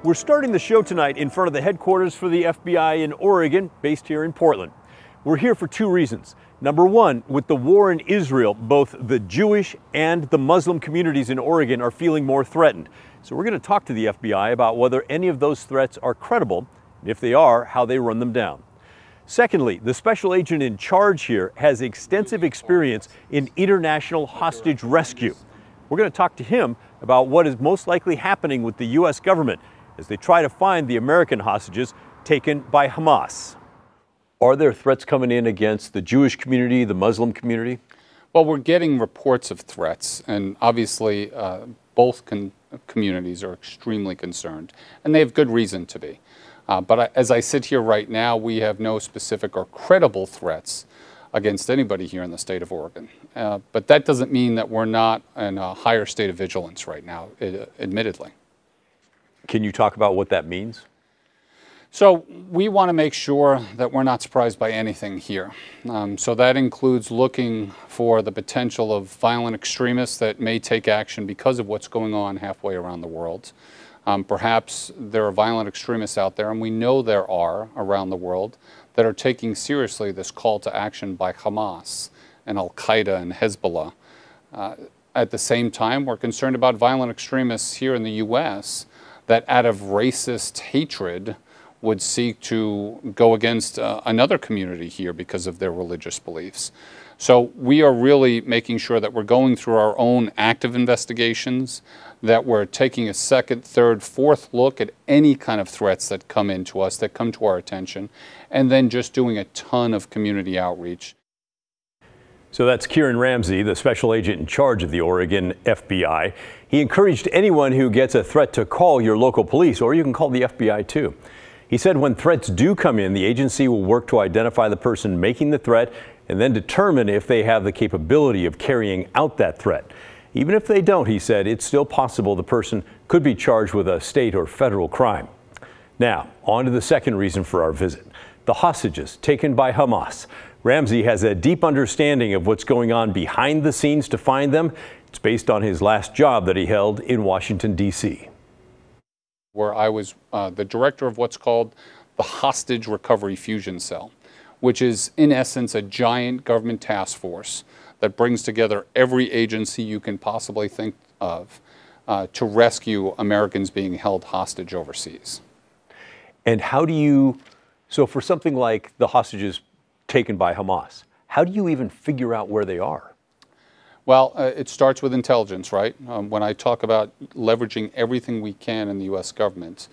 We're starting the show tonight in front of the headquarters for the FBI in Oregon, based here in Portland. We're here for two reasons. Number one, with the war in Israel, both the Jewish and the Muslim communities in Oregon are feeling more threatened. So we're going to talk to the FBI about whether any of those threats are credible, and if they are, how they run them down. Secondly, the special agent in charge here has extensive experience in international hostage rescue. We're going to talk to him about what is most likely happening with the U.S. government as they try to find the American hostages taken by Hamas. Are there threats coming in against the Jewish community, the Muslim community? Well, we're getting reports of threats, and obviously both communities are extremely concerned, and they have good reason to be. But as I sit here right now, we have no specific or credible threats against anybody here in the state of Oregon. But that doesn't mean that we're not in a higher state of vigilance right now, admittedly. Can you talk about what that means? So we want to make sure that we're not surprised by anything here. So that includes looking for the potential of violent extremists that may take action because of what's going on halfway around the world. Perhaps there are violent extremists out there, and we know there are around the world, that are taking seriously this call to action by Hamas and Al-Qaeda and Hezbollah. At the same time, we're concerned about violent extremists here in the U.S. that out of racist hatred would seek to go against another community here because of their religious beliefs. So we are really making sure that we're going through our own active investigations, that we're taking a second, third, fourth look at any kind of threats that come into us, that come to our attention, and then just doing a ton of community outreach. So that's Kieran Ramsey, the special agent in charge of the Oregon FBI. He encouraged anyone who gets a threat to call your local police, or you can call the FBI too. He said when threats do come in, the agency will work to identify the person making the threat and then determine if they have the capability of carrying out that threat. Even if they don't, he said, it's still possible the person could be charged with a state or federal crime. Now, on to the second reason for our visit, the hostages taken by Hamas. Ramsey has a deep understanding of what's going on behind the scenes to find them. It's based on his last job that he held in Washington, D.C., where I was the director of what's called the Hostage Recovery Fusion Cell, which is in essence a giant government task force that brings together every agency you can possibly think of to rescue Americans being held hostage overseas. And how do you, so for something like the hostages taken by Hamas, how do you even figure out where they are? Well, it starts with intelligence, right? When I talk about leveraging everything we can in the U.S. government,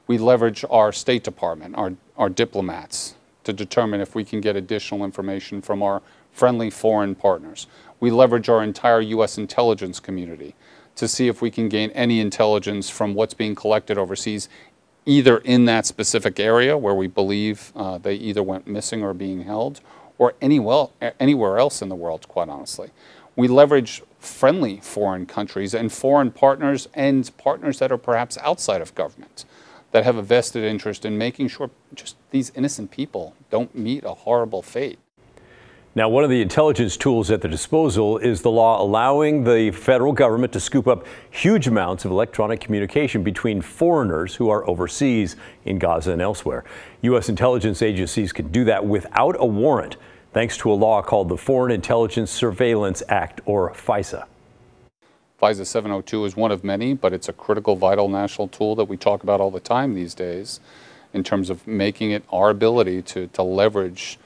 we leverage our State Department, our diplomats, to determine if we can get additional information from our friendly foreign partners. We leverage our entire U.S. intelligence community to see if we can gain any intelligence from what's being collected overseas, either in that specific area where we believe they either went missing or are being held, or anywhere else in the world, quite honestly. We leverage friendly foreign countries and foreign partners and partners that are perhaps outside of government that have a vested interest in making sure just these innocent people don't meet a horrible fate. Now, one of the intelligence tools at the disposal is the law allowing the federal government to scoop up huge amounts of electronic communication between foreigners who are overseas in Gaza and elsewhere. U.S. intelligence agencies can do that without a warrant, thanks to a law called the Foreign Intelligence Surveillance Act, or FISA. FISA 702 is one of many, but it's a critical, vital national tool that we talk about all the time these days in terms of making it our ability to leverage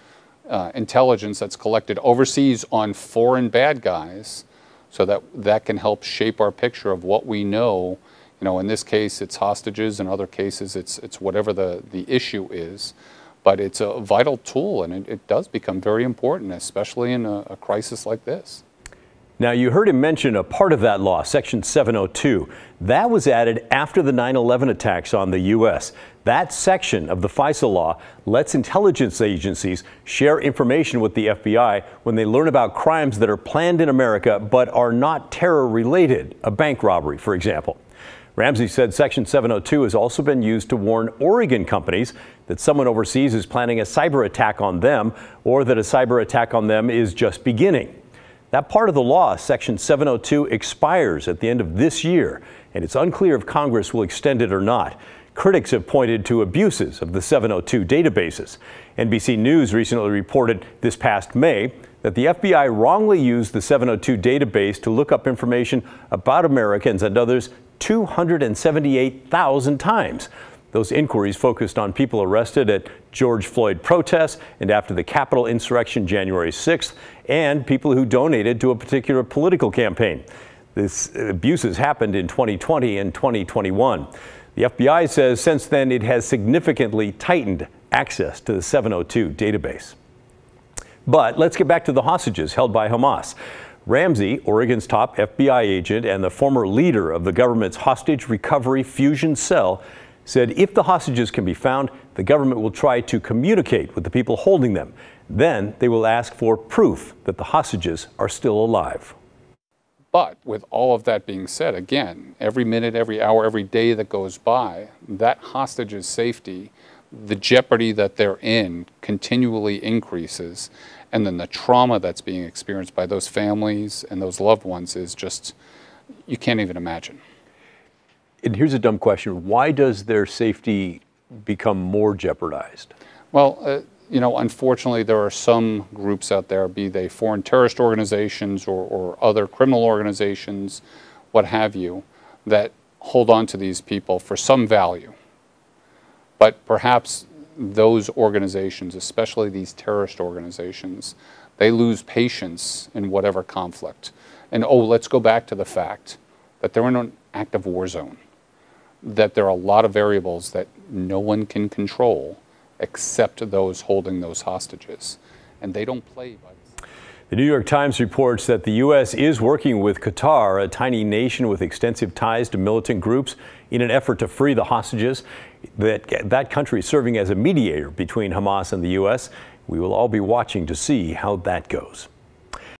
intelligence that's collected overseas on foreign bad guys so that can help shape our picture of what we know. You know, in this case, it's hostages. In other cases, it's whatever the issue is. But it's a vital tool, and it does become very important, especially in a crisis like this. Now, you heard him mention a part of that law, Section 702. That was added after the 9/11 attacks on the U.S. That section of the FISA law lets intelligence agencies share information with the FBI when they learn about crimes that are planned in America but are not terror-related, a bank robbery, for example. Ramsey said Section 702 has also been used to warn Oregon companies that someone overseas is planning a cyber attack on them, or that a cyber attack on them is just beginning. That part of the law, Section 702, expires at the end of this year, and it's unclear if Congress will extend it or not. Critics have pointed to abuses of the 702 databases. NBC News recently reported this past May that the FBI wrongly used the 702 database to look up information about Americans and others 278,000 times. Those inquiries focused on people arrested at George Floyd protests and after the Capitol insurrection January 6th, and people who donated to a particular political campaign. These abuses happened in 2020 and 2021. The FBI says since then it has significantly tightened access to the 702 database. But let's get back to the hostages held by Hamas. Ramsey, Oregon's top FBI agent and the former leader of the government's hostage recovery fusion cell, said if the hostages can be found, the government will try to communicate with the people holding them. Then they will ask for proof that the hostages are still alive. But with all of that being said, again, every minute, every hour, every day that goes by, that hostage's safety, the jeopardy that they're in continually increases. And then the trauma that's being experienced by those families and those loved ones is just, you can't even imagine. And here's a dumb question. Why does their safety become more jeopardized? Well, you know, unfortunately, there are some groups out there, be they foreign terrorist organizations or other criminal organizations, what have you, that hold on to these people for some value. But perhaps those organizations, especially these terrorist organizations, they lose patience in whatever conflict. And let's go back to the fact that they're in an active war zone, that there are a lot of variables that no one can control except those holding those hostages. And they don't play by the... The New York Times reports that the U.S. is working with Qatar, a tiny nation with extensive ties to militant groups, in an effort to free the hostages. That country is serving as a mediator between Hamas and the U.S. We will all be watching to see how that goes.